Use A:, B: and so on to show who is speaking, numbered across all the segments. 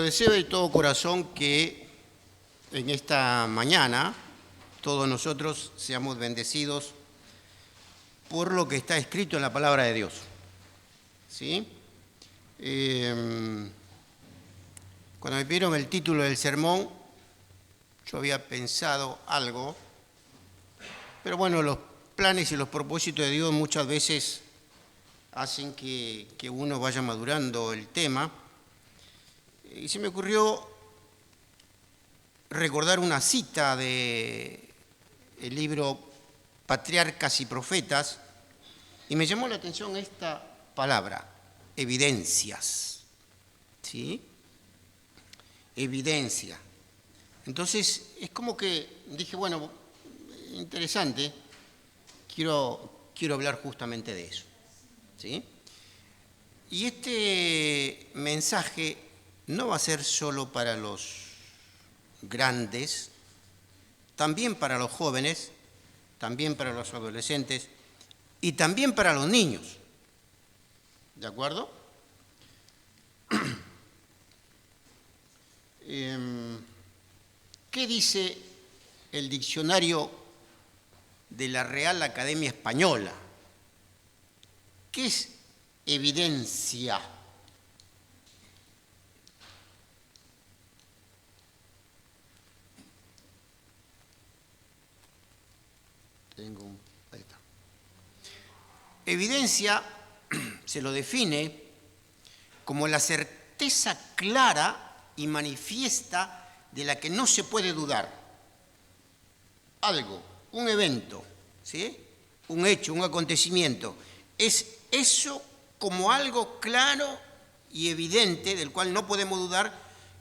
A: deseo de todo corazón que en esta mañana todos nosotros seamos bendecidos por lo que está escrito en la palabra de Dios. ¿Sí? Cuando me pidieron el título del sermón, yo había pensado algo, pero bueno, los planes y los propósitos de Dios muchas veces hacen que uno vaya madurando el tema. Y se me ocurrió recordar una cita del libro Patriarcas y Profetas, y me llamó la atención esta palabra, evidencias. ¿Sí? Evidencia. Entonces, es como que dije, bueno, interesante, quiero hablar justamente de eso. ¿Sí? Y este mensaje no va a ser solo para los grandes, también para los jóvenes, también para los adolescentes y también para los niños. ¿De acuerdo? ¿Qué dice el diccionario de la Real Academia Española? ¿Qué es evidencia? Ahí está. Evidencia se lo define como la certeza clara y manifiesta de la que no se puede dudar. Algo, un evento, ¿sí? Un hecho, un acontecimiento. Es eso como algo claro y evidente del cual no podemos dudar,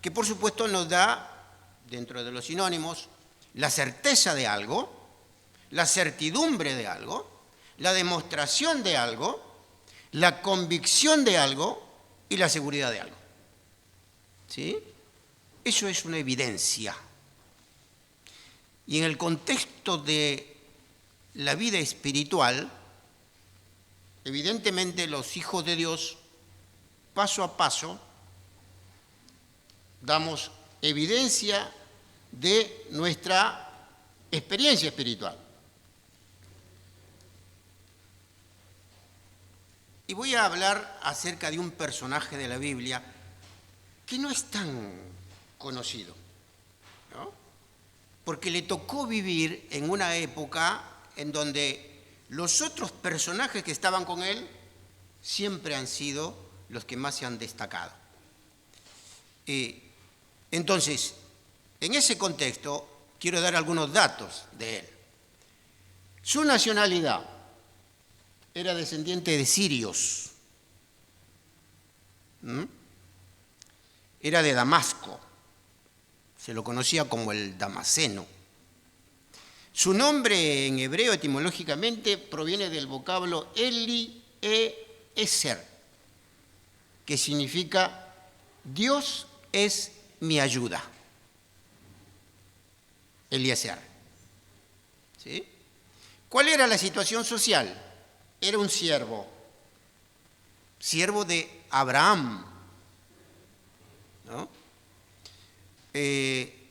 A: que por supuesto nos da, dentro de los sinónimos, la certeza de algo, la certidumbre de algo, la demostración de algo, la convicción de algo y la seguridad de algo. ¿Sí? Eso es una evidencia. Y en el contexto de la vida espiritual, evidentemente los hijos de Dios, paso a paso, damos evidencia de nuestra experiencia espiritual. Y voy a hablar acerca de un personaje de la Biblia que no es tan conocido, ¿no? Porque le tocó vivir en una época en donde los otros personajes que estaban con él siempre han sido los que más se han destacado. Entonces, en ese contexto, quiero dar algunos datos de él. Su nacionalidad: era descendiente de sirios. Era de Damasco. Se lo conocía como el Damasceno. Su nombre en hebreo etimológicamente proviene del vocablo Eliezer, que significa Dios es mi ayuda. Eliezer. ¿Sí? ¿Cuál era la situación social? Era un siervo de Abraham, ¿no?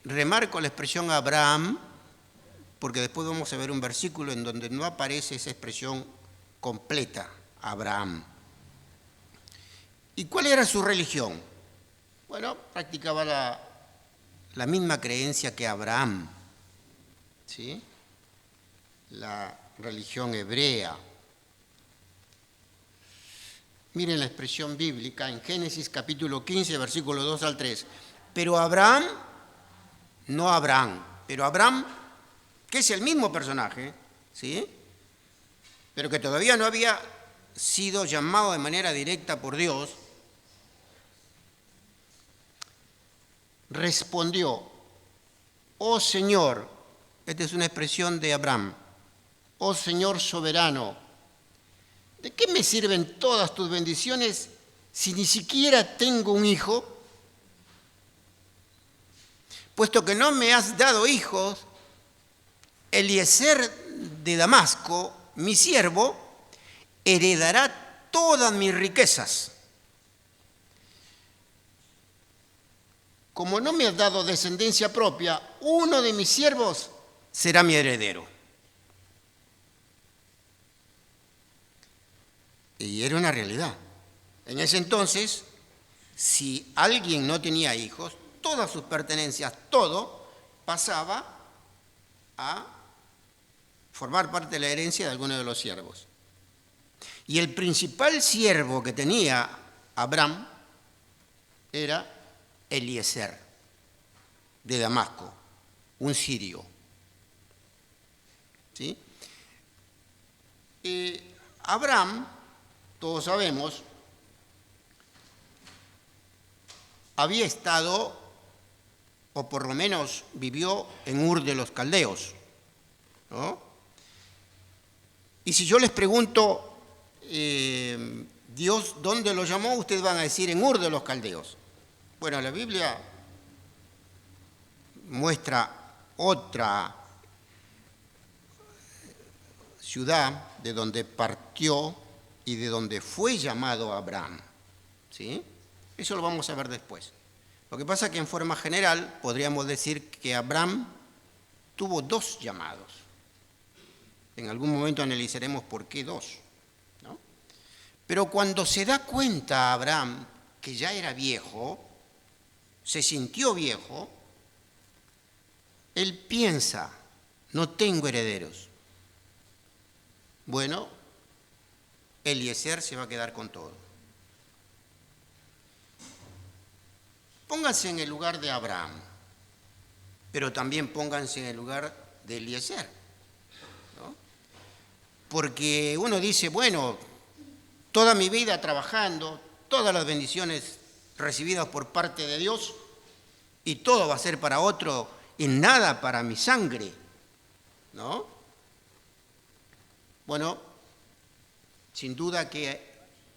A: Remarco la expresión Abraham porque después vamos a ver un versículo en donde no aparece esa expresión completa, Abraham. ¿Y cuál era su religión? Bueno, practicaba la misma creencia que Abraham, ¿sí? La religión hebrea. Miren la expresión bíblica en Génesis capítulo 15, versículos 2 al 3. Pero Abraham, no Abraham, pero Abraham, que es el mismo personaje, ¿sí? Pero que todavía no había sido llamado de manera directa por Dios, respondió: oh Señor, esta es una expresión de Abraham, oh Señor soberano, ¿de qué me sirven todas tus bendiciones si ni siquiera tengo un hijo? Puesto que no me has dado hijos, Eliezer de Damasco, mi siervo, heredará todas mis riquezas. como no me has dado descendencia propia, uno de mis siervos será mi heredero. Y era una realidad. En ese entonces, si alguien no tenía hijos, todas sus pertenencias, todo, pasaba a formar parte de la herencia de alguno de los siervos. Y el principal siervo que tenía Abraham era Eliezer, de Damasco, un sirio. ¿Sí? Abraham, todos sabemos, había estado, o por lo menos vivió en Ur de los Caldeos, ¿no? Y si yo les pregunto, Dios, ¿dónde lo llamó? Ustedes van a decir en Ur de los Caldeos. Bueno, la Biblia muestra otra ciudad de donde partió y de donde fue llamado Abraham, ¿sí? Eso lo vamos a ver después. Lo que pasa es que en forma general podríamos decir que Abraham tuvo dos llamados. En algún momento analizaremos por qué dos, ¿no? Pero cuando se da cuenta Abraham que ya era viejo, se sintió viejo, él piensa, no tengo herederos. Bueno, Eliezer se va a quedar con todo. Pónganse en el lugar de Abraham, pero también pónganse en el lugar de Eliezer, ¿no? Porque uno dice, bueno, toda mi vida trabajando, todas las bendiciones recibidas por parte de Dios, y todo va a ser para otro y nada para mi sangre, ¿no? Bueno, sin duda que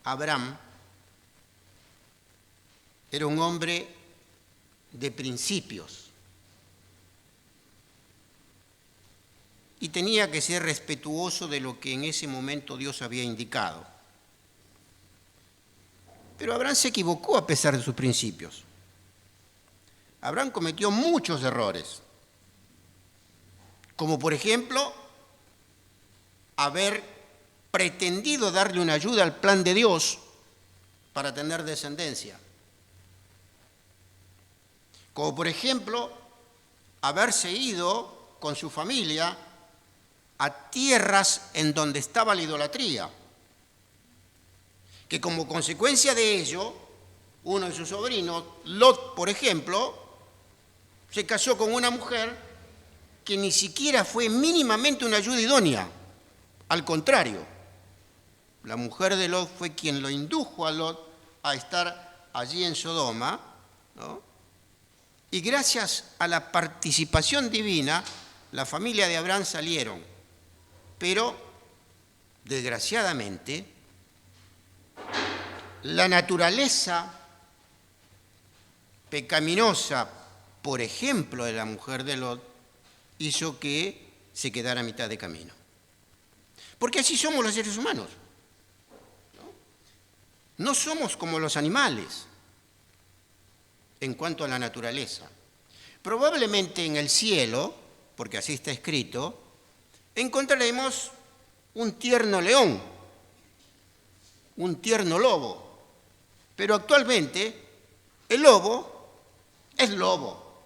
A: Abraham era un hombre de principios y tenía que ser respetuoso de lo que en ese momento Dios había indicado. Pero Abraham se equivocó a pesar de sus principios. Abraham cometió muchos errores, como por ejemplo haber pretendido darle una ayuda al plan de Dios para tener descendencia. Como por ejemplo haberse ido con su familia a tierras en donde estaba la idolatría, que como consecuencia de ello, uno de sus sobrinos, Lot, por ejemplo, se casó con una mujer que ni siquiera fue mínimamente una ayuda idónea. Al contrario, la mujer de Lot fue quien lo indujo a Lot a estar allí en Sodoma, ¿no? Y gracias a la participación divina, la familia de Abraham salieron. Pero, desgraciadamente, la naturaleza pecaminosa, por ejemplo, de la mujer de Lot, hizo que se quedara a mitad de camino. Porque así somos los seres humanos. No somos como los animales en cuanto a la naturaleza. Probablemente en el cielo, porque así está escrito, encontraremos un tierno león, un tierno lobo. Pero actualmente el lobo es lobo.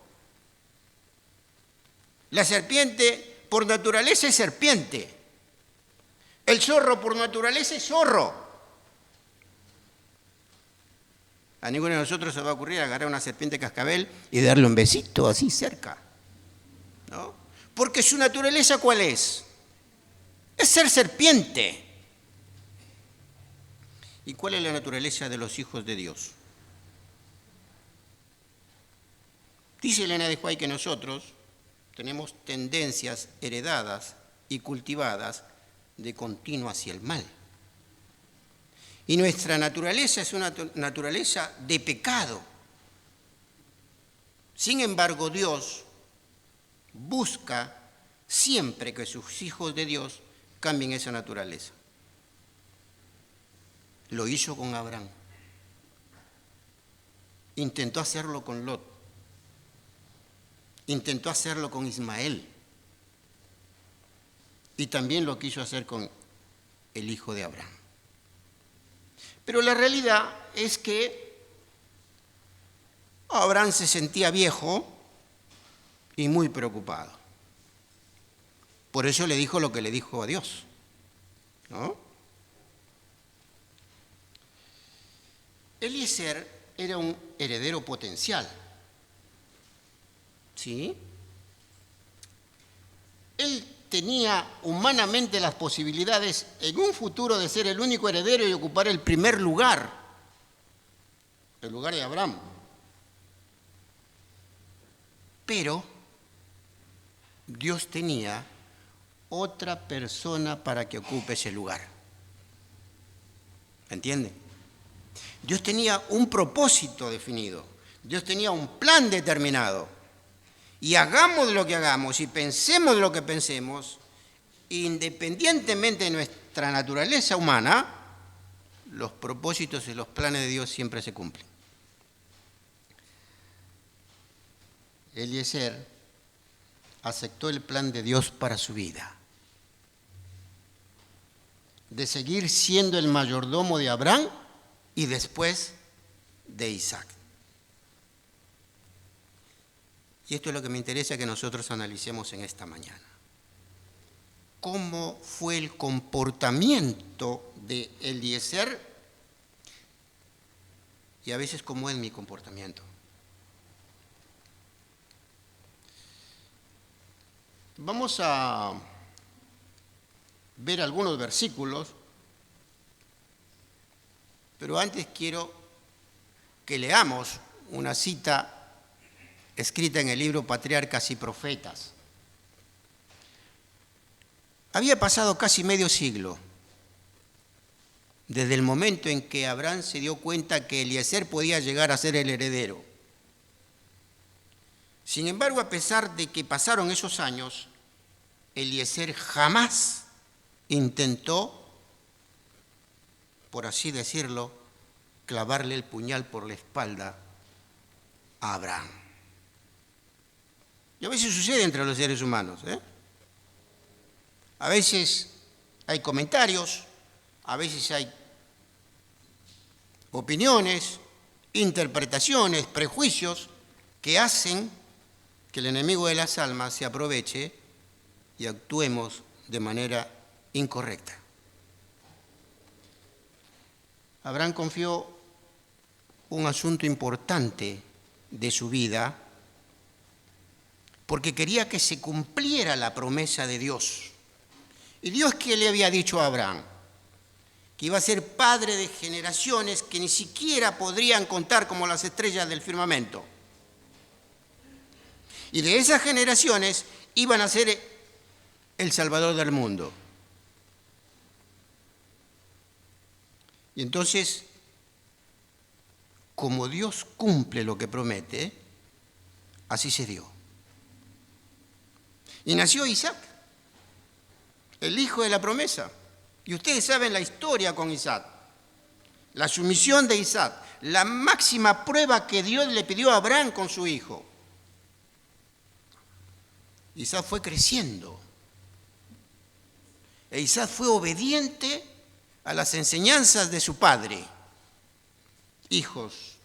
A: La serpiente por naturaleza es serpiente. El zorro por naturaleza es zorro. A ninguno de nosotros se va a ocurrir agarrar una serpiente cascabel y darle un besito así cerca, ¿no? Porque su naturaleza, ¿cuál es? Es ser serpiente. ¿Y cuál es la naturaleza de los hijos de Dios? Dice Elena de White que nosotros tenemos tendencias heredadas y cultivadas de continuo hacia el mal. Y nuestra naturaleza es una naturaleza de pecado. Sin embargo, Dios busca siempre que sus hijos de Dios cambien esa naturaleza. Lo hizo con Abraham. Intentó hacerlo con Lot. intentó hacerlo con Ismael. Y también lo quiso hacer con el hijo de Abraham. Pero la realidad es que Abraham se sentía viejo y muy preocupado. Por eso le dijo lo que le dijo a Dios, ¿no? Eliezer era un heredero potencial, ¿sí? Él tenía humanamente las posibilidades en un futuro de ser el único heredero y ocupar el primer lugar, el lugar de Abraham. Pero Dios tenía otra persona para que ocupe ese lugar. ¿Entiende? Dios tenía un propósito definido. Dios tenía un plan determinado. Y hagamos lo que hagamos y pensemos lo que pensemos, independientemente de nuestra naturaleza humana, los propósitos y los planes de Dios siempre se cumplen. Eliezer aceptó el plan de Dios para su vida, de seguir siendo el mayordomo de Abraham y después de Isaac. Y esto es lo que me interesa que nosotros analicemos en esta mañana. ¿Cómo fue el comportamiento de Eliezer? Y a veces cómo es mi comportamiento. Vamos a ver algunos versículos, pero antes quiero que leamos una cita escrita en el libro Patriarcas y Profetas. Había pasado casi medio siglo desde el momento en que Abraham se dio cuenta que Eliezer podía llegar a ser el heredero. Sin embargo, a pesar de que pasaron esos años, Eliezer jamás intentó, por así decirlo, clavarle el puñal por la espalda a Abraham. Y a veces sucede entre los seres humanos, ¿eh? A veces hay comentarios, a veces hay opiniones, interpretaciones, prejuicios que hacen que el enemigo de las almas se aproveche y actuemos de manera incorrecta. Abraham confió un asunto importante de su vida porque quería que se cumpliera la promesa de Dios. ¿Y Dios qué le había dicho a Abraham? Que iba a ser padre de generaciones que ni siquiera podrían contar como las estrellas del firmamento. Y de esas generaciones iban a ser el Salvador del mundo. Y entonces, como Dios cumple lo que promete, así se dio. Y nació Isaac, el hijo de la promesa. Y ustedes saben la historia con Isaac, la sumisión de Isaac, la máxima prueba que Dios le pidió a Abraham con su hijo. Isaac fue creciendo. E Isaac fue obediente a las enseñanzas de su padre. Hijos,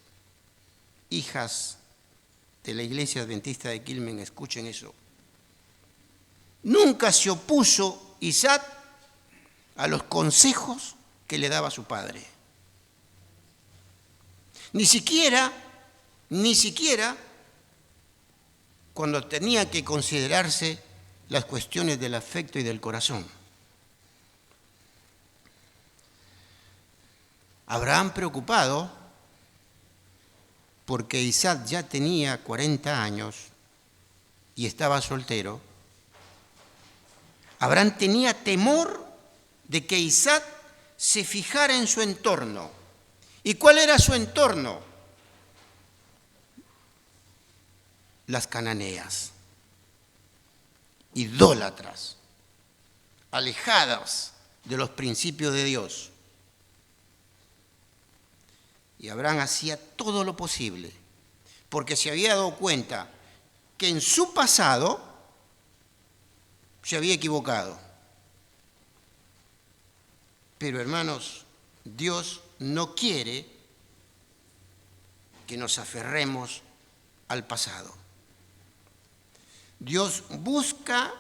A: hijas de la Iglesia Adventista de Quilmes, escuchen eso. Nunca se opuso Isaac a los consejos que le daba su padre. Ni siquiera cuando tenía que considerarse las cuestiones del afecto y del corazón. Abraham, preocupado porque Isaac ya tenía 40 años y estaba soltero, Abraham tenía temor de que Isaac se fijara en su entorno. ¿Y cuál era su entorno? Las cananeas, idólatras, alejadas de los principios de Dios. Y Abraham hacía todo lo posible, porque se había dado cuenta que que en su pasado se había equivocado. Pero hermanos, Dios no quiere que nos aferremos al pasado. Dios busca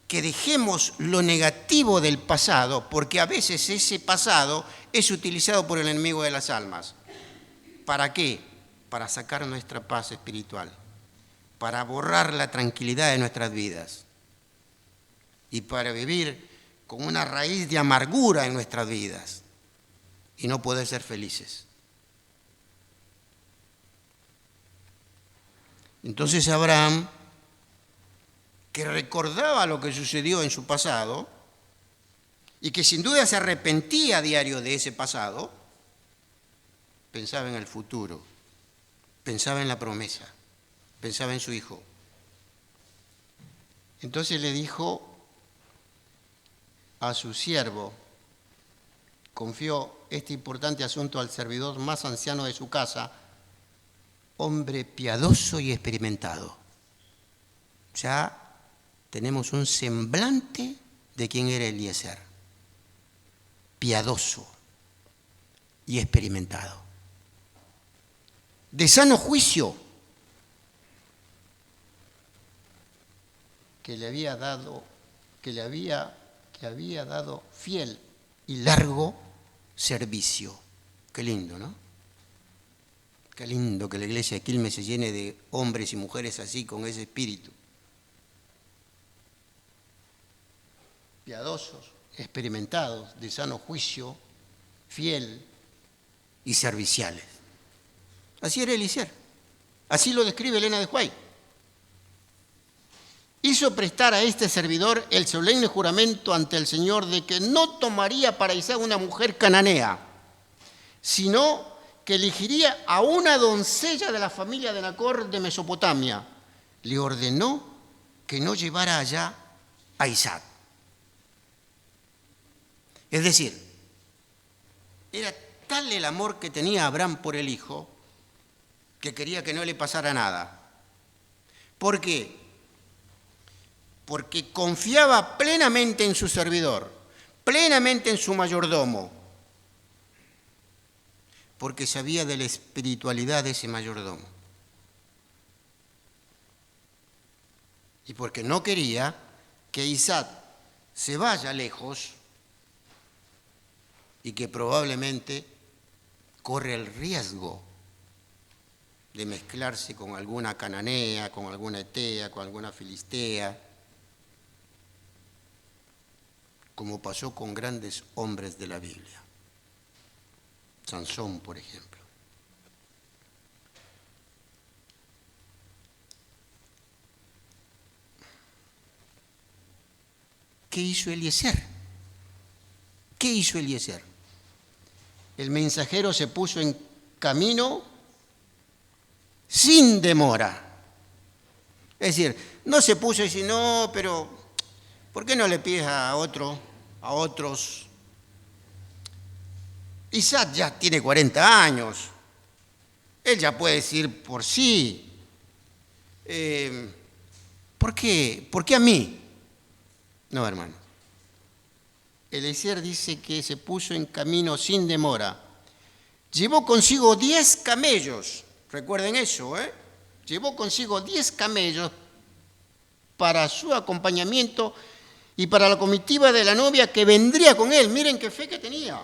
A: que dejemos lo negativo del pasado, porque a veces ese pasado es utilizado por el enemigo de las almas. ¿Para qué? Para sacar nuestra paz espiritual, para borrar la tranquilidad de nuestras vidas y para vivir con una raíz de amargura en nuestras vidas y no poder ser felices. Entonces Abraham, que recordaba lo que sucedió en su pasado y que sin duda se arrepentía a diario de ese pasado, pensaba en el futuro, pensaba en la promesa, pensaba en su hijo. Entonces le dijo a su siervo, confió este importante asunto al servidor más anciano de su casa, hombre piadoso y experimentado. Ya tenemos un semblante de quién era Eliezer. Piadoso y experimentado. De sano juicio, que había dado fiel y largo servicio. Qué lindo, ¿no? Qué lindo que la iglesia de Quilmes se llene de hombres y mujeres así, con ese espíritu. Piadosos, experimentados, de sano juicio, fiel y serviciales. Así era Eliezer. Así lo describe Elena de White. Hizo prestar a este servidor el solemne juramento ante el Señor de que no tomaría para Isaac una mujer cananea, sino que elegiría a una doncella de la familia de Nacor de Mesopotamia. Le ordenó que no llevara allá a Isaac. Es decir, era tal el amor que tenía Abraham por el hijo que quería que no le pasara nada. ¿Por qué? Porque confiaba plenamente en su servidor, plenamente en su mayordomo, porque sabía de la espiritualidad de ese mayordomo. Y porque no quería que Isaac se vaya lejos y que probablemente corre el riesgo de mezclarse con alguna cananea, con alguna etea, con alguna filistea, como pasó con grandes hombres de la Biblia. Sansón, por ejemplo. ¿Qué hizo Eliezer? ¿Qué hizo Eliezer? El mensajero se puso en camino sin demora. Es decir, no se puso y dice, no, pero ¿por qué no le pides a otros? Isaac ya tiene 40 años. Él ya puede decir por sí. ¿Por qué? ¿Por qué a mí? No, hermano. Eliezer dice que se puso en camino sin demora. Llevó consigo 10 camellos. Recuerden eso, ¿eh? Llevó consigo 10 camellos para su acompañamiento y para la comitiva de la novia que vendría con él. Miren qué fe que tenía.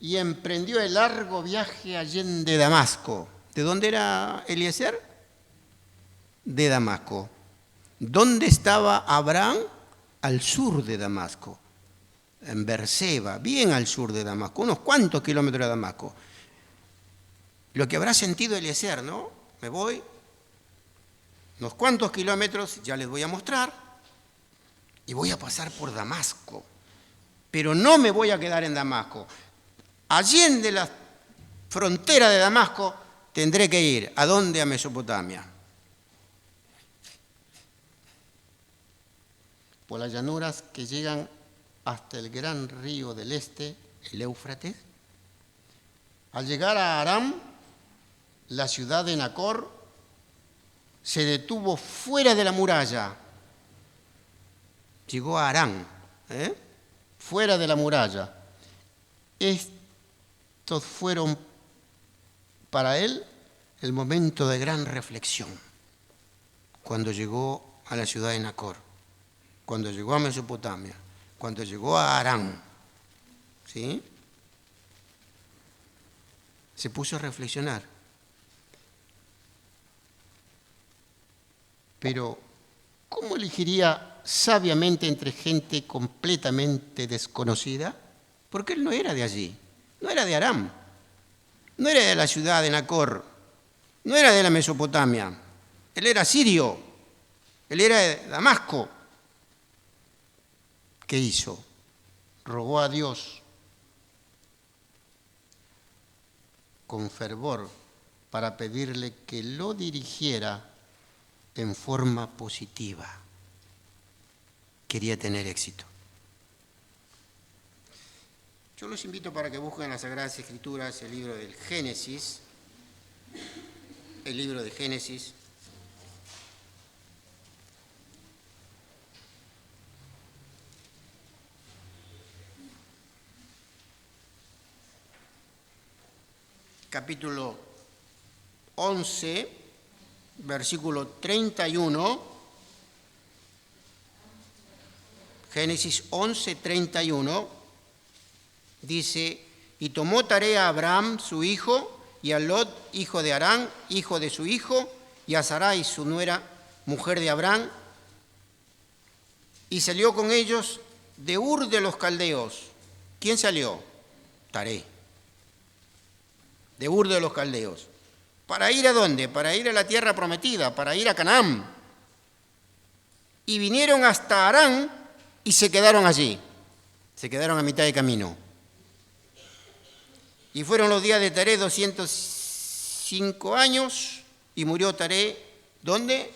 A: Y emprendió el largo viaje allende Damasco. ¿De dónde era Eliezer? De Damasco. ¿Dónde estaba Abraham? Al sur de Damasco, en Berseba, bien al sur de Damasco, unos cuantos kilómetros de Damasco. Lo que habrá sentido Eliezer, ¿no? Me voy, unos cuantos kilómetros, ya les voy a mostrar, y voy a pasar por Damasco. Pero no me voy a quedar en Damasco. Allende la frontera de Damasco tendré que ir. ¿A dónde? A Mesopotamia. Por las llanuras que llegan hasta el gran río del este, el Éufrates. Al llegar a Aram, la ciudad de Nacor, se detuvo fuera de la muralla. Llegó a Harán, fuera de la muralla. Estos fueron para él el momento de gran reflexión, cuando llegó a la ciudad de Nacor, cuando llegó a Mesopotamia, cuando llegó a Harán, ¿sí? Se puso a reflexionar. Pero, ¿cómo elegiría sabiamente entre gente completamente desconocida? Porque él no era de allí, no era de Aram, no era de la ciudad de Nacor, no era de la Mesopotamia, él era sirio, él era de Damasco. ¿Qué hizo? Rogó a Dios con fervor para pedirle que lo dirigiera en forma positiva. Quería tener éxito. Yo los invito para que busquen en las Sagradas Escrituras el libro del Génesis, el libro de Génesis. Capítulo 11, versículo 31. Génesis 11, 31. Dice, y tomó tarea a Abraham, su hijo, y a Lot, hijo de Harán, hijo de su hijo, y a Sarai, su nuera, mujer de Abraham, y salió con ellos de Ur de los Caldeos. ¿Quién salió? Taré. De Ur de los Caldeos. ¿Para ir a dónde? Para ir a la tierra prometida, para ir a Canaán. Y vinieron hasta Harán y se quedaron allí. Se quedaron a mitad de camino. Y fueron los días de Taré 205 años y murió Taré, ¿dónde?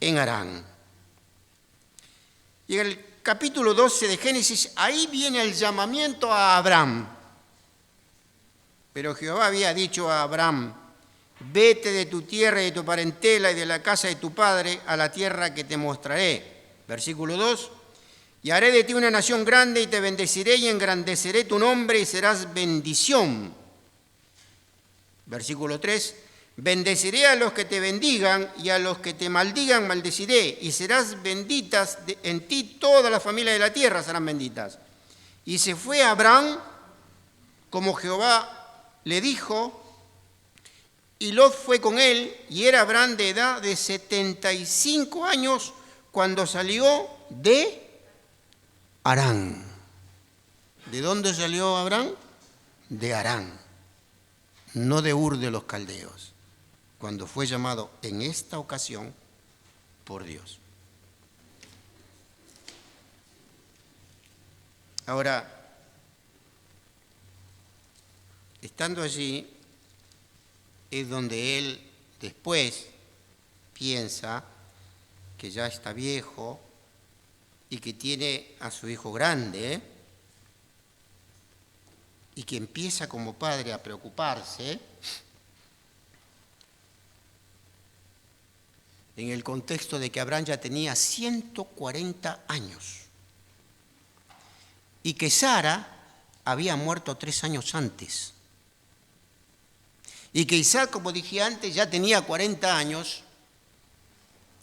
A: En Harán. Y en el capítulo 12 de Génesis, ahí viene el llamamiento a Abraham. Pero Jehová había dicho a Abraham, vete de tu tierra y de tu parentela y de la casa de tu padre a la tierra que te mostraré. Versículo 2. Y haré de ti una nación grande y te bendeciré y engrandeceré tu nombre y serás bendición. Versículo 3. Bendeciré a los que te bendigan y a los que te maldigan maldeciré y serás benditas en ti todas las familias de la tierra serán benditas. Y se fue Abraham como Jehová le dijo, y Lot fue con él, y era Abraham de edad de 75 años cuando salió de Harán. ¿De dónde salió Abraham? De Harán, no de Ur de los Caldeos, cuando fue llamado en esta ocasión por Dios. Ahora, estando allí, es donde él después piensa que ya está viejo y que tiene a su hijo grande y que empieza como padre a preocuparse en el contexto de que Abraham ya tenía 140 años y que Sara había muerto 3 años antes. Y que Isaac, como dije antes, ya tenía 40 años.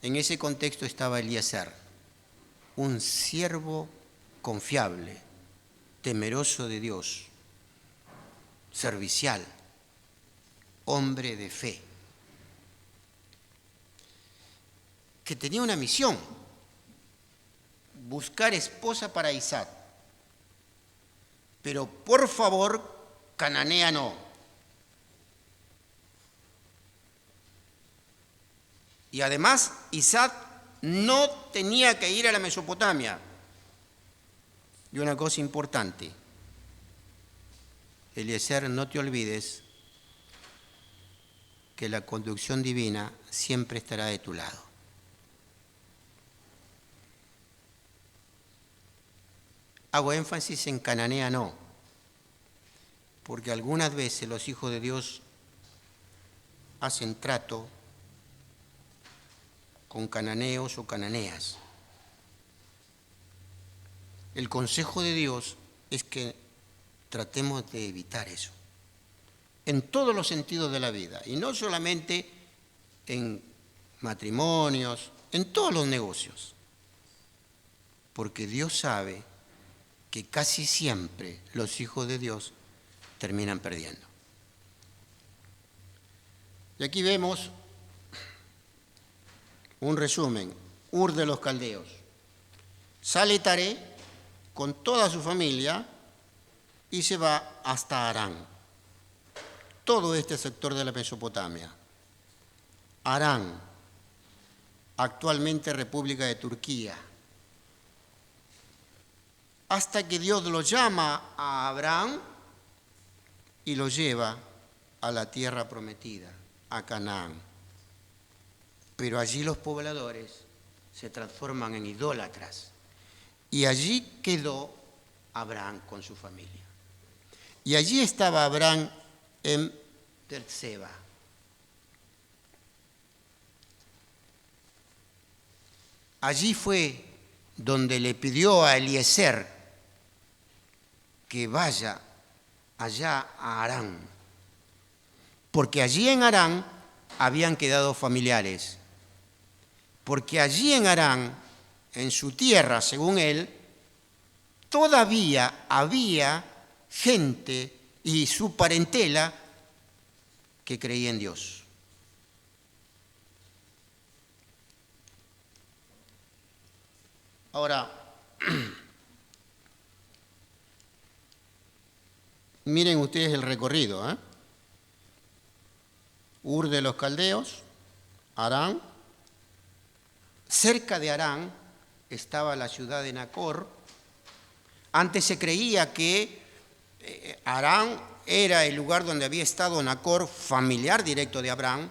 A: En ese contexto estaba Eliezer, un siervo confiable, temeroso de Dios, servicial, hombre de fe, que tenía una misión, buscar esposa para Isaac. Pero por favor, cananea no. Y además, Isaac no tenía que ir a la Mesopotamia. Y una cosa importante, Eliezer, no te olvides que la conducción divina siempre estará de tu lado. Hago énfasis en cananea no, porque algunas veces los hijos de Dios hacen trato con cananeos o cananeas. El consejo de Dios es que tratemos de evitar eso, en todos los sentidos de la vida, y no solamente en matrimonios, en todos los negocios, porque Dios sabe que casi siempre los hijos de Dios terminan perdiendo. Y aquí vemos un resumen. Ur de los Caldeos. Sale Taré con toda su familia y se va hasta Harán. Todo este sector de la Mesopotamia. Harán, actualmente República de Turquía. Hasta que Dios lo llama a Abraham y lo lleva a la tierra prometida, a Canaán. Pero allí los pobladores se transforman en idólatras. Y allí quedó Abraham con su familia. Y allí estaba Abraham en Berseba. Allí fue donde le pidió a Eliezer que vaya allá a Harán, porque allí en Harán habían quedado familiares, porque allí en Harán, en su tierra, según él, todavía había gente y su parentela que creía en Dios. Ahora, miren ustedes el recorrido, ¿eh? Ur de los Caldeos, Harán. Cerca de Harán estaba la ciudad de Nacor. Antes se creía que Harán era el lugar donde había estado Nacor, familiar directo de Abraham,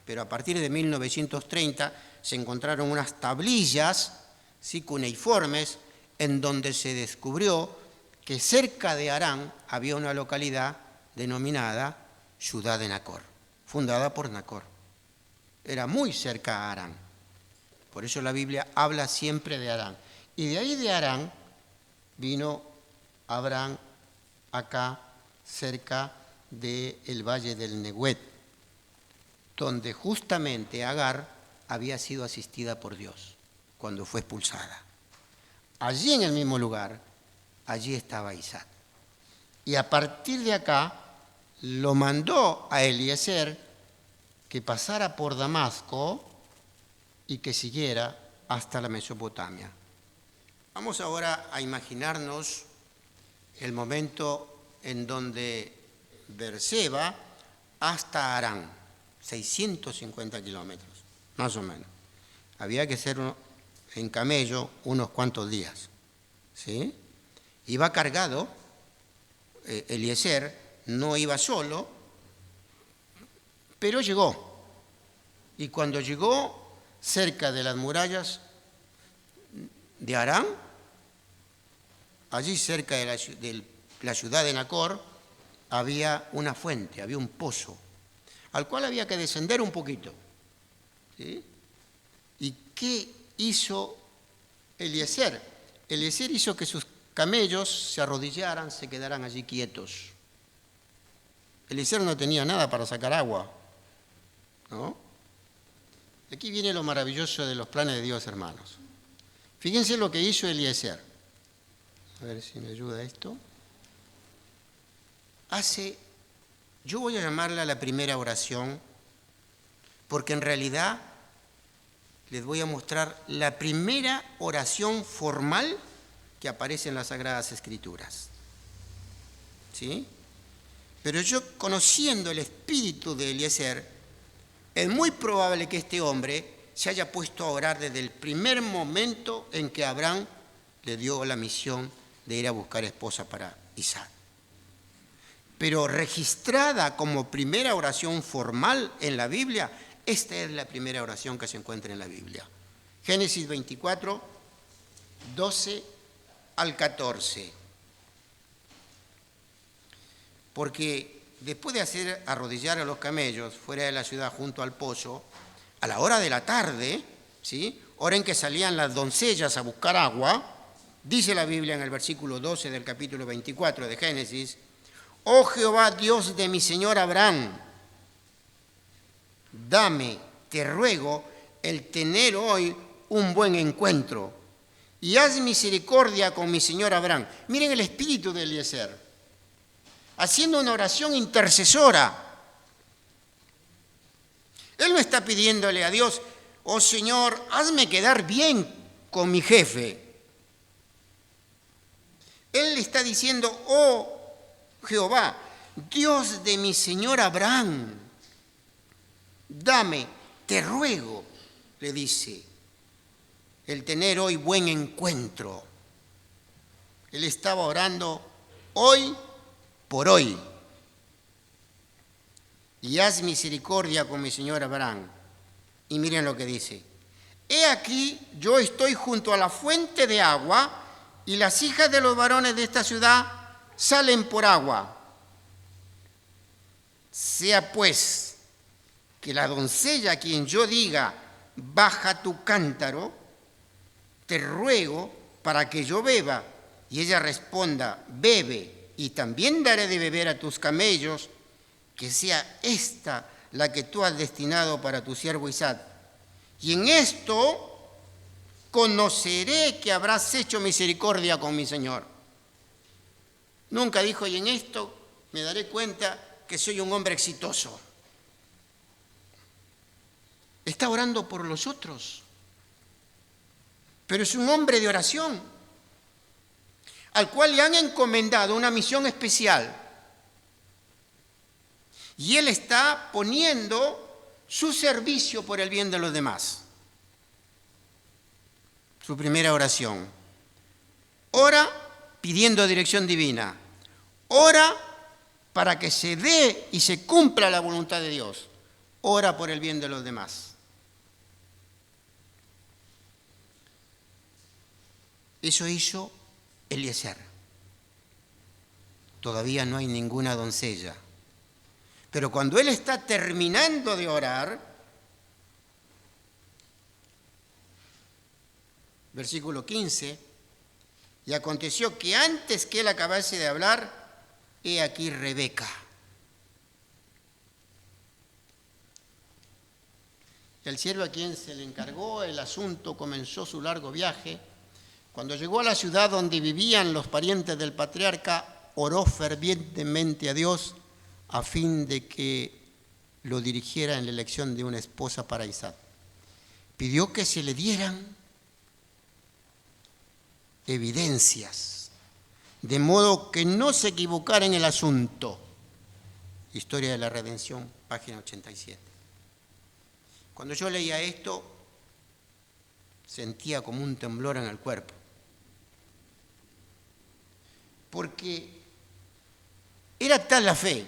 A: pero a partir de 1930 se encontraron unas tablillas, ¿sí?, cuneiformes, en donde se descubrió que cerca de Harán había una localidad denominada Ciudad de Nacor, fundada por Nacor. Era muy cerca a Harán. Por eso la Biblia habla siempre de Harán. Y de ahí de Harán vino Abraham acá, cerca del valle del Neguet, donde justamente Agar había sido asistida por Dios cuando fue expulsada. Allí en el mismo lugar, allí estaba Isaac. Y a partir de acá lo mandó a Eliezer que pasara por Damasco y que siguiera hasta la Mesopotamia. Vamos ahora a imaginarnos el momento en donde Berseba hasta Harán, 650 kilómetros, más o menos. Había que hacer en camello unos cuantos días, ¿sí? Iba cargado, Eliezer no iba solo, pero llegó. Y cuando llegó cerca de las murallas de Harán, allí cerca de la ciudad de Nacor, había una fuente, había un pozo, al cual había que descender un poquito, ¿sí? ¿Y qué hizo Eliezer? Eliezer hizo que sus camellos se arrodillaran, se quedaran allí quietos. Eliezer no tenía nada para sacar agua, ¿no? Aquí viene lo maravilloso de los planes de Dios, hermanos. Fíjense lo que hizo Eliezer. A ver si me ayuda esto. Yo voy a llamarla la primera oración, porque en realidad les voy a mostrar la primera oración formal que aparece en las Sagradas Escrituras. ¿Sí? Pero yo, conociendo el espíritu de Eliezer, es muy probable que este hombre se haya puesto a orar desde el primer momento en que Abraham le dio la misión de ir a buscar esposa para Isaac. Pero registrada como primera oración formal en la Biblia, esta es la primera oración que se encuentra en la Biblia. Génesis 24, 12 al 14. Porque después de hacer arrodillar a los camellos fuera de la ciudad junto al pozo, a la hora de la tarde, ¿sí?, hora en que salían las doncellas a buscar agua, dice la Biblia en el versículo 12 del capítulo 24 de Génesis: «Oh Jehová, Dios de mi señor Abraham, dame, te ruego, el tener hoy un buen encuentro, y haz misericordia con mi señor Abraham». Miren el espíritu de Eliezer, haciendo una oración intercesora. Él no está pidiéndole a Dios: «Oh Señor, hazme quedar bien con mi jefe». Él le está diciendo: «Oh Jehová, Dios de mi señor Abraham, dame, te ruego», le dice, «el tener hoy buen encuentro». Él estaba orando hoy por hoy. «Y haz misericordia con mi señor Abraham». Y miren lo que dice: «He aquí, yo estoy junto a la fuente de agua, y las hijas de los varones de esta ciudad salen por agua. Sea pues que la doncella a quien yo diga: baja tu cántaro, te ruego para que yo beba, y ella responda: bebe, y también daré de beber a tus camellos, que sea esta la que tú has destinado para tu siervo Isaac. Y en esto conoceré que habrás hecho misericordia con mi señor». Nunca dijo: «y en esto me daré cuenta que soy un hombre exitoso». Está orando por los otros, pero es un hombre de oración, al cual le han encomendado una misión especial. Y él está poniendo su servicio por el bien de los demás. Su primera oración: ora pidiendo dirección divina, ora para que se dé y se cumpla la voluntad de Dios, ora por el bien de los demás. Eso hizo Eliezer. Todavía no hay ninguna doncella. Pero cuando él está terminando de orar, versículo 15, «y aconteció que antes que él acabase de hablar, he aquí Rebeca». El siervo a quien se le encargó el asunto comenzó su largo viaje. Cuando llegó a la ciudad donde vivían los parientes del patriarca, oró fervientemente a Dios a fin de que lo dirigiera en la elección de una esposa para Isaac. Pidió que se le dieran evidencias, de modo que no se equivocara en el asunto. Historia de la Redención, página 87. Cuando yo leía esto, sentía como un temblor en el cuerpo, porque era tal la fe,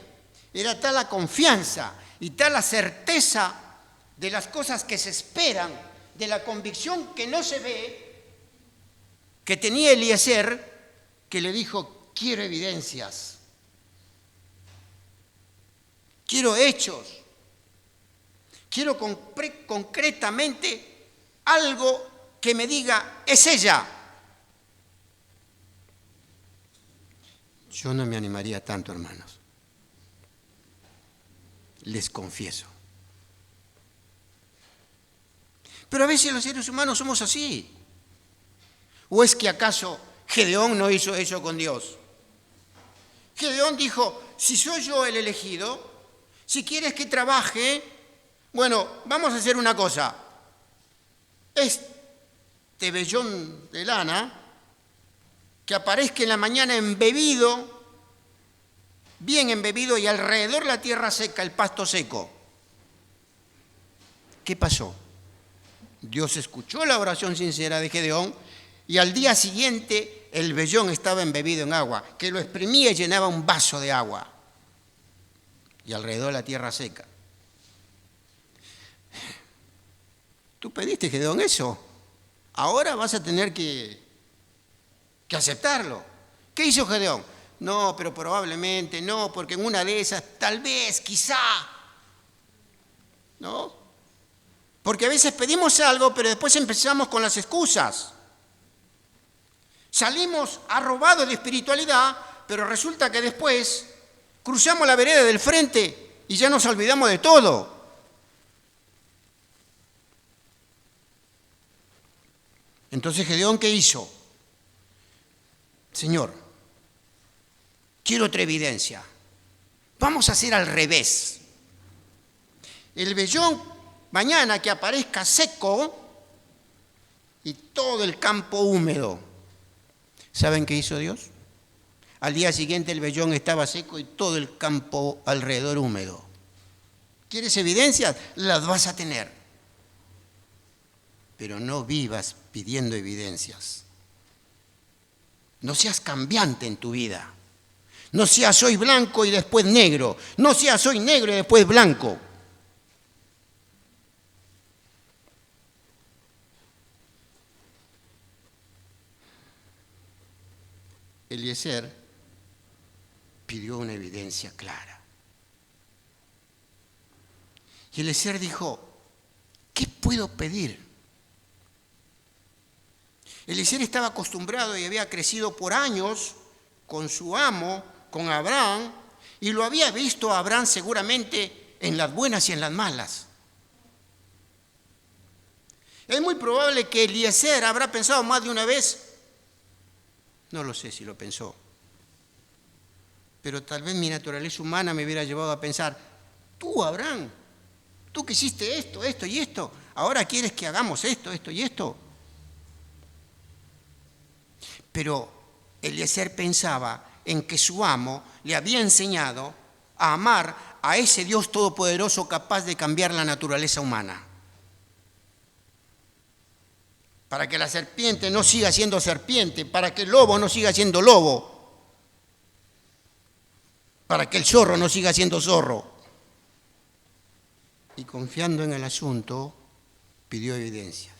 A: era tal la confianza y tal la certeza de las cosas que se esperan, de la convicción que no se ve, que tenía Eliezer, que le dijo: quiero evidencias, quiero hechos, quiero concretamente algo que me diga: es ella. Yo no me animaría tanto, hermanos. Les confieso. Pero a veces los seres humanos somos así. ¿O es que acaso Gedeón no hizo eso con Dios? Gedeón dijo: si soy yo el elegido, si quieres que trabaje, bueno, vamos a hacer una cosa. Este vellón de lana, que aparezca en la mañana embebido, bien embebido, y alrededor la tierra seca, el pasto seco. ¿Qué pasó? Dios escuchó la oración sincera de Gedeón y al día siguiente el vellón estaba embebido en agua, que lo exprimía y llenaba un vaso de agua. Y alrededor la tierra seca. ¿Tú pediste, Gedeón, eso? Ahora vas a tener que aceptarlo. ¿Qué hizo Gedeón? no, pero probablemente, no, porque en una de esas, tal vez, quizá, ¿no? Porque a veces pedimos algo, pero después empezamos con las excusas. Salimos arrobados de espiritualidad, pero resulta que después cruzamos la vereda del frente y ya nos olvidamos de todo. Entonces Gedeón, ¿qué hizo? Señor, quiero otra evidencia. Vamos a hacer al revés. El vellón mañana que aparezca seco y todo el campo húmedo. ¿Saben qué hizo Dios? Al día siguiente el vellón estaba seco y todo el campo alrededor húmedo. ¿Quieres evidencias? Las vas a tener. Pero no vivas pidiendo evidencias. No seas cambiante en tu vida. No seas hoy blanco y después negro. No seas hoy negro y después blanco. Eliezer pidió una evidencia clara. Y Eliezer dijo, ¿qué puedo pedir? Eliezer estaba acostumbrado y había crecido por años con su amo, con Abraham, y lo había visto a Abraham seguramente en las buenas y en las malas. Es muy probable que Eliezer habrá pensado más de una vez, no lo sé si lo pensó, pero tal vez mi naturaleza humana me hubiera llevado a pensar, tú, Abraham, tú que hiciste esto, esto y esto, ahora quieres que hagamos esto, esto y esto. Pero Eliezer pensaba en que su amo le había enseñado a amar a ese Dios todopoderoso capaz de cambiar la naturaleza humana. Para que la serpiente no siga siendo serpiente, para que el lobo no siga siendo lobo, para que el zorro no siga siendo zorro. Y confiando en el asunto, pidió evidencias.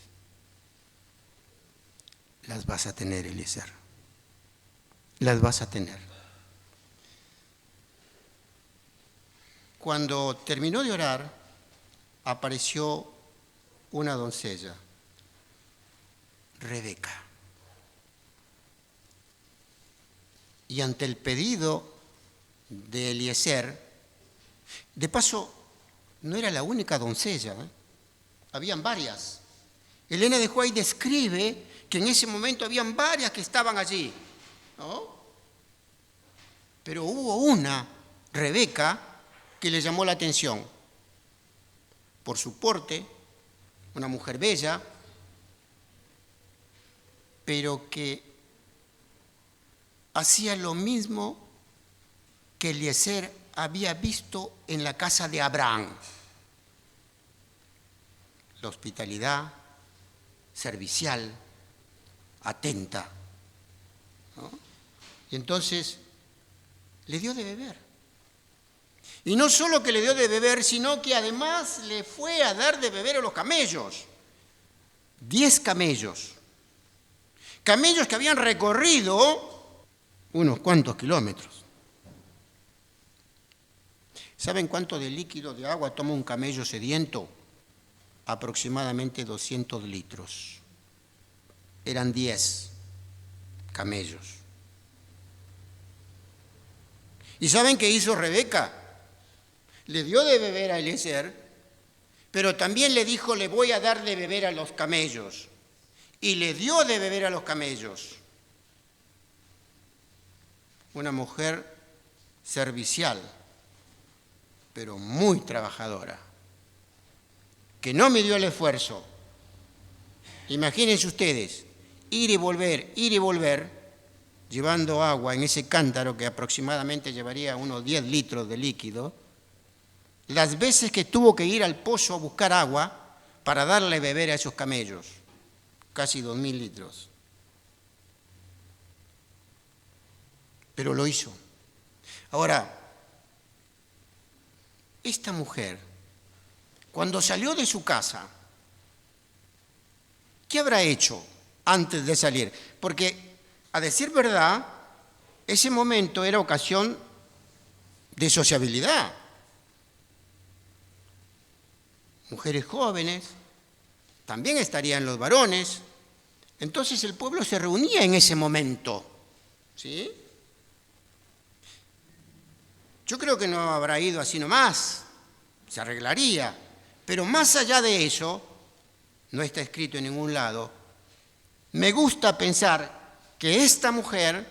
A: Las vas a tener, Eliezer. Las vas a tener. Cuando terminó de orar, apareció una doncella, Rebeca. Y ante el pedido de Eliezer, de paso, no era la única doncella, habían varias. Elena de White describe que en ese momento habían varias que estaban allí, ¿no? Pero hubo una, Rebeca, que le llamó la atención por su porte, una mujer bella, pero que hacía lo mismo que Eliezer había visto en la casa de Abraham. La hospitalidad, servicial, atenta, ¿no? Y entonces le dio de beber. Y no solo que le dio de beber, sino que además le fue a dar de beber a los camellos. 10 camellos. Camellos que habían recorrido unos cuantos kilómetros. ¿Saben cuánto de líquido de agua toma un camello sediento? Aproximadamente 200 litros. Eran 10 camellos. ¿Y saben qué hizo Rebeca? Le dio de beber a Eliezer, pero también le dijo, le voy a dar de beber a los camellos. Y le dio de beber a los camellos. Una mujer servicial, pero muy trabajadora, que no midió el esfuerzo. Imagínense ustedes, ir y volver, llevando agua en ese cántaro que aproximadamente llevaría unos 10 litros de líquido, las veces que tuvo que ir al pozo a buscar agua para darle beber a esos camellos, casi 2.000 litros. Pero lo hizo. Ahora, esta mujer, cuando salió de su casa, ¿qué habrá hecho antes de salir? Porque, a decir verdad, ese momento era ocasión de sociabilidad. Mujeres jóvenes, también estarían los varones. Entonces el pueblo se reunía en ese momento, ¿sí? Yo creo que no habrá ido así nomás, se arreglaría. Pero más allá de eso, no está escrito en ningún lado, me gusta pensar que esta mujer,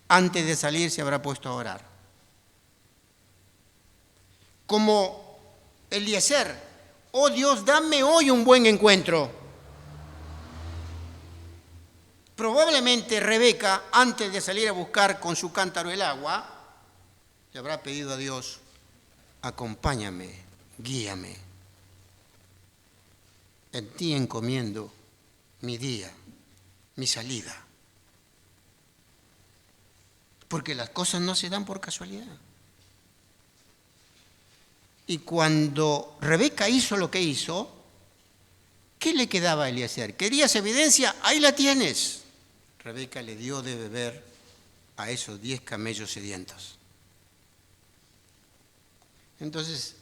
A: antes de salir, se habrá puesto a orar. Como Eliezer, oh Dios, dame hoy un buen encuentro. Probablemente Rebeca, antes de salir a buscar con su cántaro el agua, le habrá pedido a Dios, acompáñame, guíame. En ti encomiendo mi día, mi salida. Porque las cosas no se dan por casualidad. Y cuando Rebeca hizo lo que hizo, ¿qué le quedaba a Eliezer? ¿Querías evidencia? Ahí la tienes. Rebeca le dio de beber a esos 10 camellos sedientos. Entonces,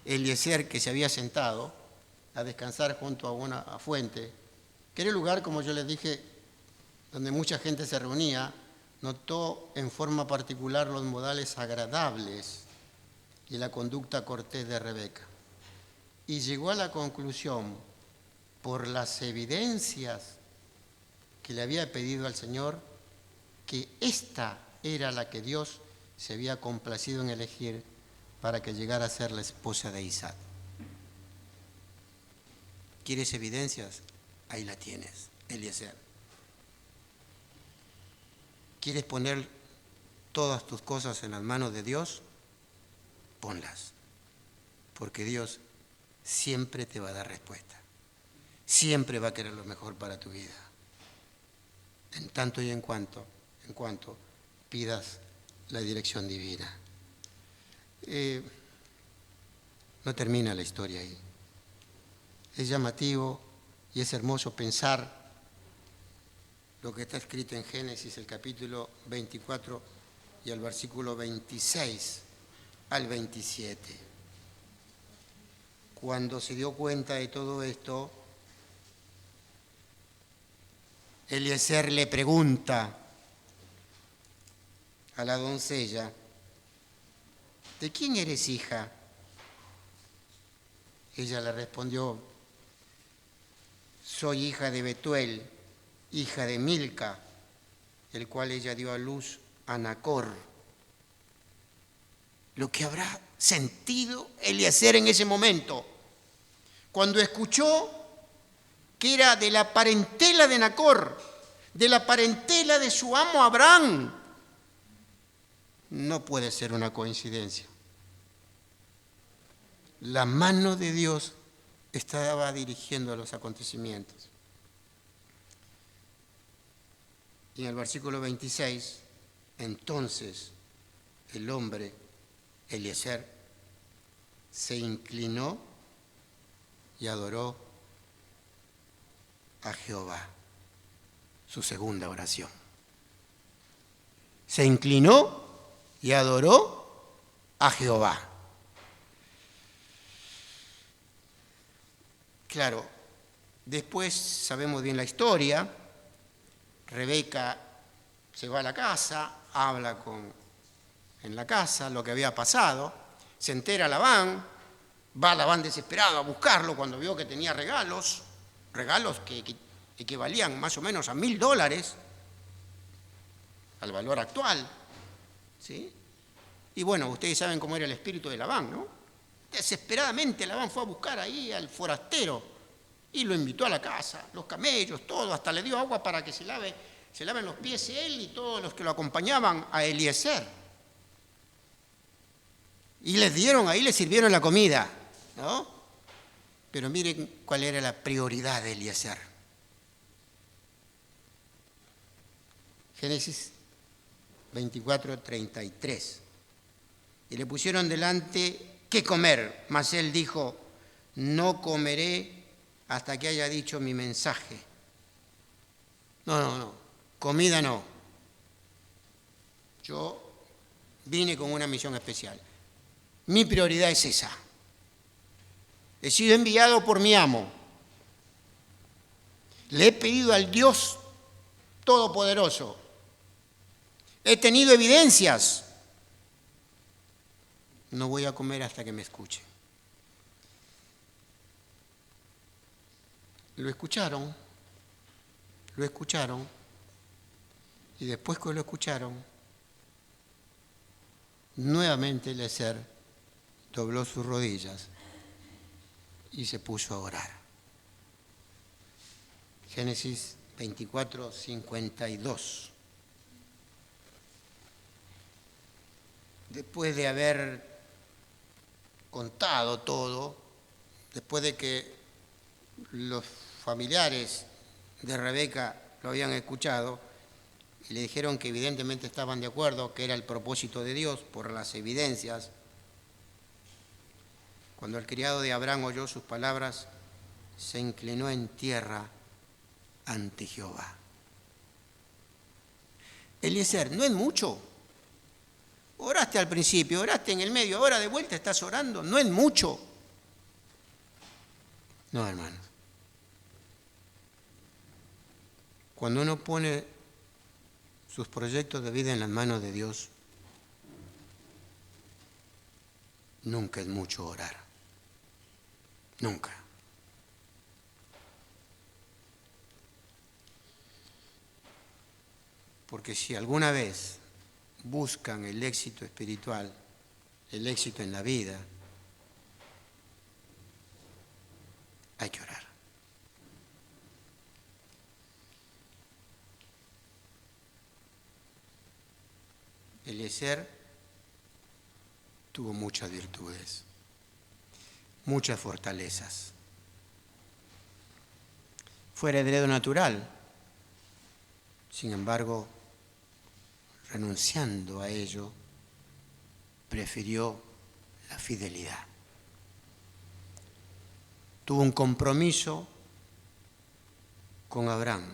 A: Eliezer, que se había sentado a descansar junto a una fuente, que era el lugar, como yo les dije, donde mucha gente se reunía, notó en forma particular los modales agradables y la conducta cortés de Rebeca. Y llegó a la conclusión, por las evidencias que le había pedido al Señor, que esta era la que Dios se había complacido en elegir para que llegara a ser la esposa de Isaac. ¿Quieres evidencias? Ahí la tienes, Eliezer. ¿Quieres poner todas tus cosas en las manos de Dios? Ponlas, porque Dios siempre te va a dar respuesta. Siempre va a querer lo mejor para tu vida. En tanto y en cuanto pidas la dirección divina. No termina la historia ahí. Es llamativo y es hermoso pensar lo que está escrito en Génesis, el capítulo 24 y el versículo 26 al 27. Cuando se dio cuenta de todo esto, Eliezer le pregunta a la doncella, ¿de quién eres hija? Ella le respondió, soy hija de Betuel, hija de Milca, el cual ella dio a luz a Nacor. Lo que habrá sentido Eliezer en ese momento, cuando escuchó que era de la parentela de Nacor, de la parentela de su amo Abraham. No puede ser una coincidencia. La mano de Dios estaba dirigiendo los acontecimientos. Y en el versículo 26, entonces el hombre, Eliezer, se inclinó y adoró a Jehová, su segunda oración. Se inclinó y adoró a Jehová. Claro, después sabemos bien la historia. Rebeca se va a la casa, habla en la casa lo que había pasado, se entera Labán, va Labán desesperado a buscarlo cuando vio que tenía regalos que equivalían más o menos a $1,000 al valor actual, ¿sí? Y bueno, ustedes saben cómo era el espíritu de Labán, ¿no? Desesperadamente Labán fue a buscar ahí al forastero y lo invitó a la casa, los camellos, todo, hasta le dio agua para que se laven los pies él y todos los que lo acompañaban a Eliezer. Y les sirvieron la comida, ¿no? Pero miren cuál era la prioridad de Eliezer. Génesis 24:33. Y le pusieron delante qué comer, mas él dijo, no comeré hasta que haya dicho mi mensaje. No, comida no, Yo vine con una misión especial. Mi prioridad es esa. He sido enviado por mi amo. Le he pedido al Dios Todopoderoso. He tenido evidencias. No voy a comer hasta que me escuchen. Lo escucharon, y después que lo escucharon, nuevamente Eliezer dobló sus rodillas y se puso a orar. Génesis 24, 52. Después de haber contado todo, después de que los familiares de Rebeca lo habían escuchado y le dijeron que evidentemente estaban de acuerdo, que era el propósito de Dios por las evidencias, cuando el criado de Abraham oyó sus palabras, se inclinó en tierra ante Jehová. Eliezer, no es mucho. Oraste al principio, oraste en el medio, ahora de vuelta estás orando, no es mucho. No, hermanos. Cuando uno pone sus proyectos de vida en las manos de Dios, nunca es mucho orar. Nunca. Porque si alguna vez buscan el éxito espiritual, el éxito en la vida, hay que orar. Eliezer tuvo muchas virtudes, muchas fortalezas. Fue heredero natural, sin embargo, renunciando a ello, prefirió la fidelidad. Tuvo un compromiso con Abraham,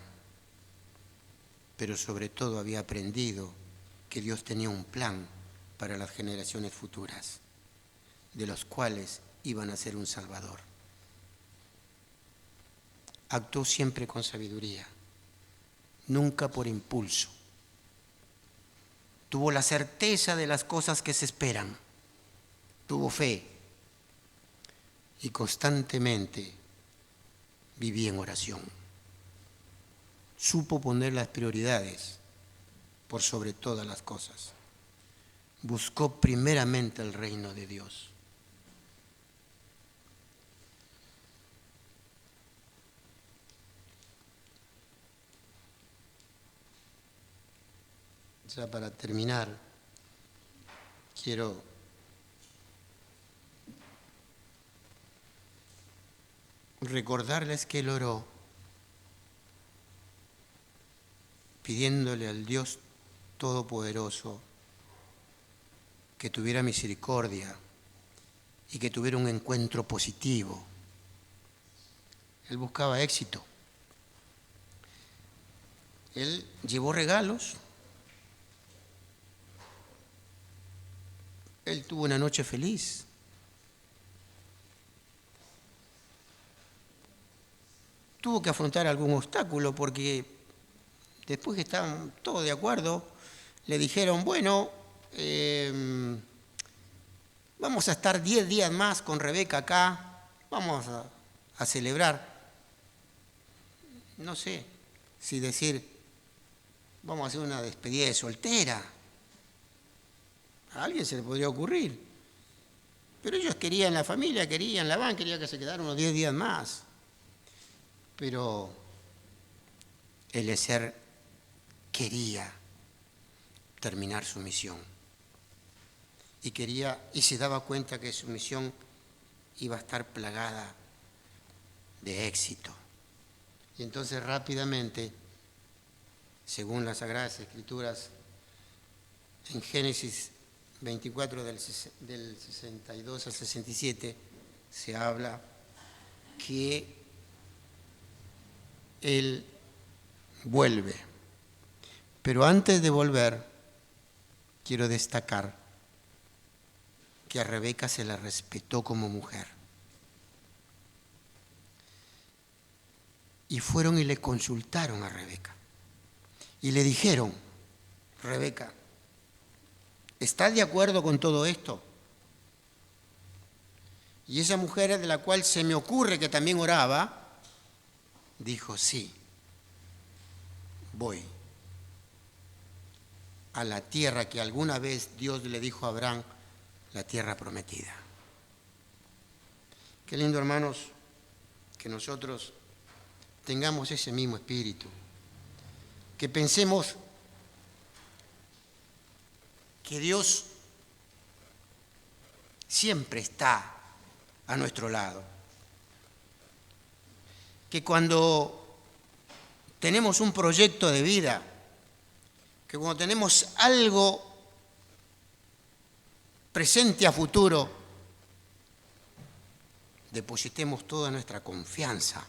A: pero sobre todo había aprendido que Dios tenía un plan para las generaciones futuras, de los cuales iban a ser un Salvador. Actuó siempre con sabiduría, nunca por impulso. Tuvo la certeza de las cosas que se esperan, tuvo fe y constantemente vivía en oración. Supo poner las prioridades por sobre todas las cosas. Buscó primeramente el reino de Dios. Ya para terminar, quiero recordarles que él oró pidiéndole al Dios Todopoderoso que tuviera misericordia y que tuviera un encuentro positivo. Él buscaba éxito. Él llevó regalos. Él tuvo una noche feliz. Tuvo que afrontar algún obstáculo porque después que estaban todos de acuerdo, le dijeron, bueno, vamos a estar 10 días más con Rebeca acá, vamos a celebrar. No sé si decir, vamos a hacer una despedida de soltera. A alguien se le podría ocurrir. Pero ellos querían la familia, querían la van, querían que se quedaran unos 10 días más. Pero Eliezer quería terminar su misión. Y se daba cuenta que su misión iba a estar plagada de éxito. Y entonces rápidamente, según las Sagradas Escrituras, en Génesis 24 del 62 al 67, se habla que él vuelve. Pero antes de volver, quiero destacar que a Rebeca se la respetó como mujer. Y fueron y le consultaron a Rebeca. Y le dijeron, Rebeca, ¿estás de acuerdo con todo esto? Y esa mujer, de la cual se me ocurre que también oraba, dijo, sí, voy a la tierra que alguna vez Dios le dijo a Abraham, la tierra prometida. Qué lindo, hermanos, que nosotros tengamos ese mismo espíritu, que pensemos que Dios siempre está a nuestro lado, que cuando tenemos un proyecto de vida, que cuando tenemos algo presente a futuro, depositemos toda nuestra confianza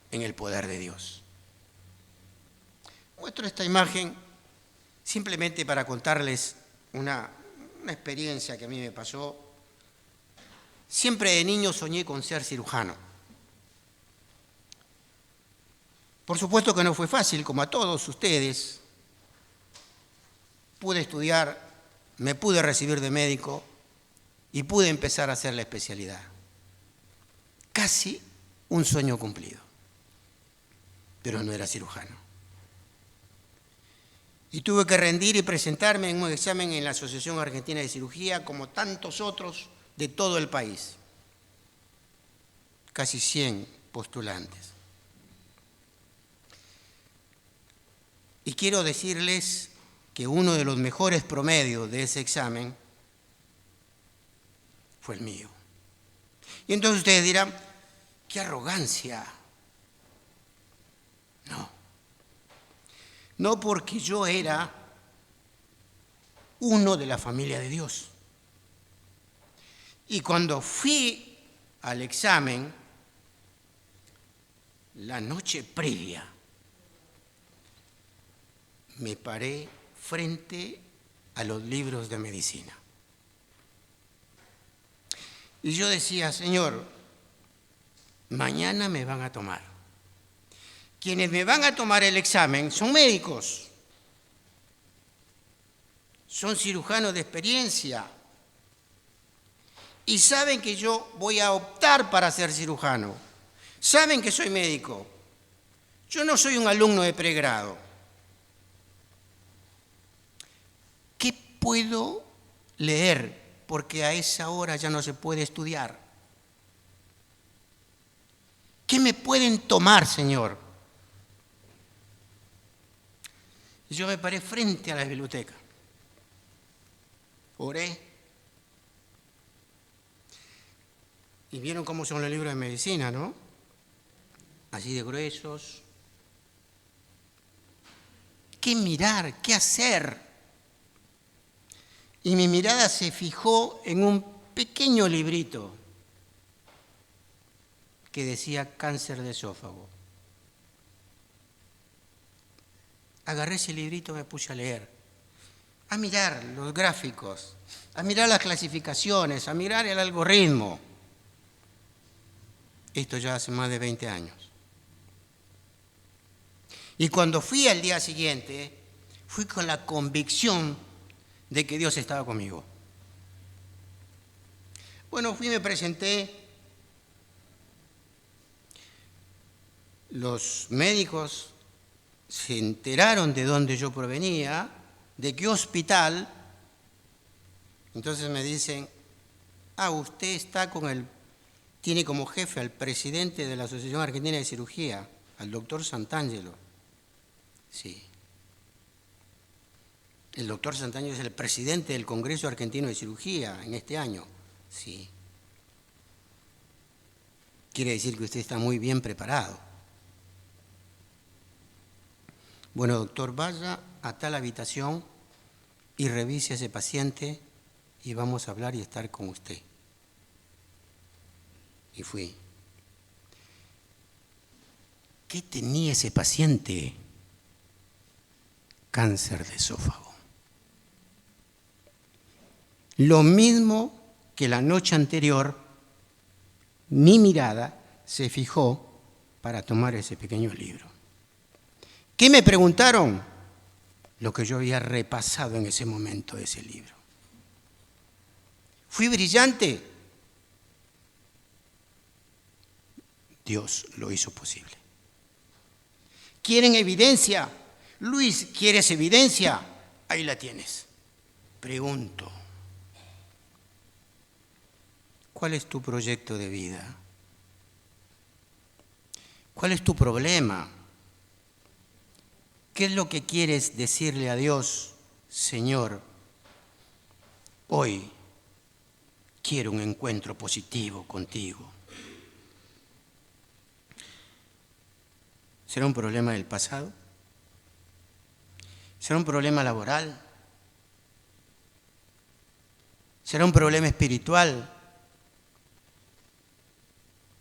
A: en el poder de Dios. Muestro esta imagen simplemente para contarles una experiencia que a mí me pasó. Siempre de niño soñé con ser cirujano. Por supuesto que no fue fácil, como a todos ustedes. Pude estudiar, me pude recibir de médico y pude empezar a hacer la especialidad. Casi un sueño cumplido, pero no era cirujano. Y tuve que rendir y presentarme en un examen en la Asociación Argentina de Cirugía, como tantos otros de todo el país. Casi 100 postulantes. Y quiero decirles que uno de los mejores promedios de ese examen fue el mío. Y entonces ustedes dirán, ¡qué arrogancia! No porque yo era uno de la familia de Dios. Y cuando fui al examen, la noche previa, me paré frente a los libros de medicina. Y yo decía, Señor, mañana me van a tomar. Quienes me van a tomar el examen son médicos, son cirujanos de experiencia y saben que yo voy a optar para ser cirujano. Saben que soy médico. Yo no soy un alumno de pregrado. ¿Qué puedo leer? Porque a esa hora ya no se puede estudiar. ¿Qué me pueden tomar, Señor? Y yo me paré frente a la biblioteca. Oré. Y vieron cómo son los libros de medicina, ¿no? Así de gruesos. ¿Qué mirar? ¿Qué hacer? Y mi mirada se fijó en un pequeño librito que decía cáncer de esófago. Agarré ese librito y me puse a leer, a mirar los gráficos, a mirar las clasificaciones, a mirar el algoritmo. Esto ya hace más de 20 años. Y cuando fui al día siguiente, fui con la convicción de que Dios estaba conmigo. Bueno, fui y me presenté. Los médicos se enteraron de dónde yo provenía, de qué hospital. Entonces me dicen, usted está tiene como jefe al presidente de la Asociación Argentina de Cirugía, al doctor Santangelo. Sí. El doctor Santangelo es el presidente del Congreso Argentino de Cirugía en este año. Sí. Quiere decir que usted está muy bien preparado. Bueno, doctor, vaya a tal habitación y revise a ese paciente y vamos a hablar y estar con usted. Y fui. ¿Qué tenía ese paciente? Cáncer de esófago. Lo mismo que la noche anterior, mi mirada se fijó para tomar ese pequeño libro. ¿Qué me preguntaron? Lo que yo había repasado en ese momento de ese libro. ¿Fui brillante? Dios lo hizo posible. ¿Quieren evidencia? Luis, ¿quieres evidencia? Ahí la tienes. Pregunto, ¿cuál es tu proyecto de vida? ¿Cuál es tu problema? ¿Qué es lo que quieres decirle a Dios? Señor, hoy quiero un encuentro positivo contigo. ¿Será un problema del pasado? ¿Será un problema laboral? ¿Será un problema espiritual?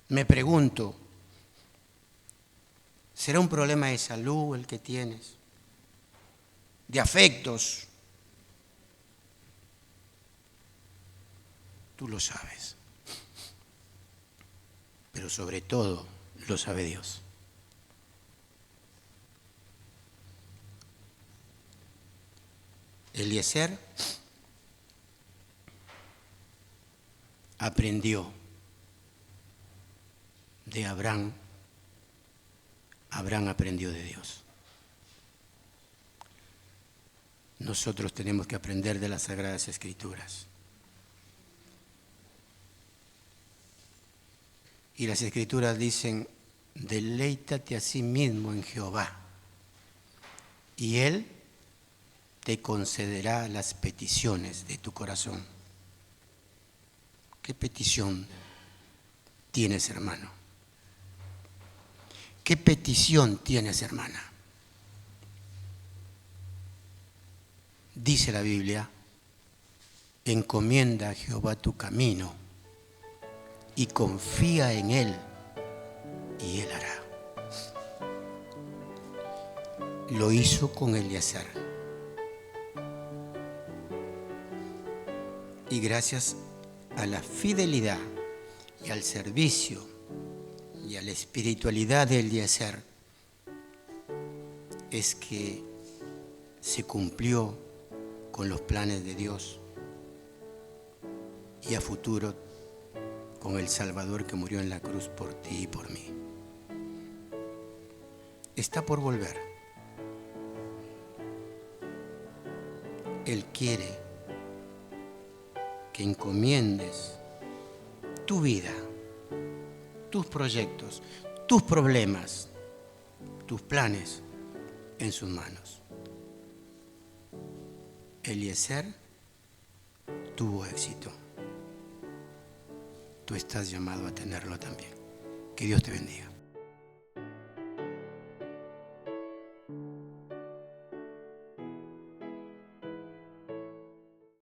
A: Me pregunto, ¿será un problema de salud el que tienes? ¿De afectos? Tú lo sabes. Pero sobre todo lo sabe Dios. Eliezer aprendió de Abraham. Abraham aprendió de Dios. Nosotros tenemos que aprender de las Sagradas Escrituras. Y las Escrituras dicen, deleítate a sí mismo en Jehová, y Él te concederá las peticiones de tu corazón. ¿Qué petición tienes, hermano? ¿Qué petición tienes, hermana? Dice la Biblia, encomienda a Jehová tu camino y confía en Él, y Él hará. Lo hizo con Eliezer. Y gracias a la fidelidad y al servicio y a la espiritualidad de Eliezer es que se cumplió con los planes de Dios y a futuro con el Salvador que murió en la cruz por ti y por mí. Está por volver. Él quiere que encomiendes tu vida, tus proyectos, tus problemas, tus planes en sus manos. Eliezer tuvo éxito. Tú estás llamado a tenerlo también. Que Dios te bendiga.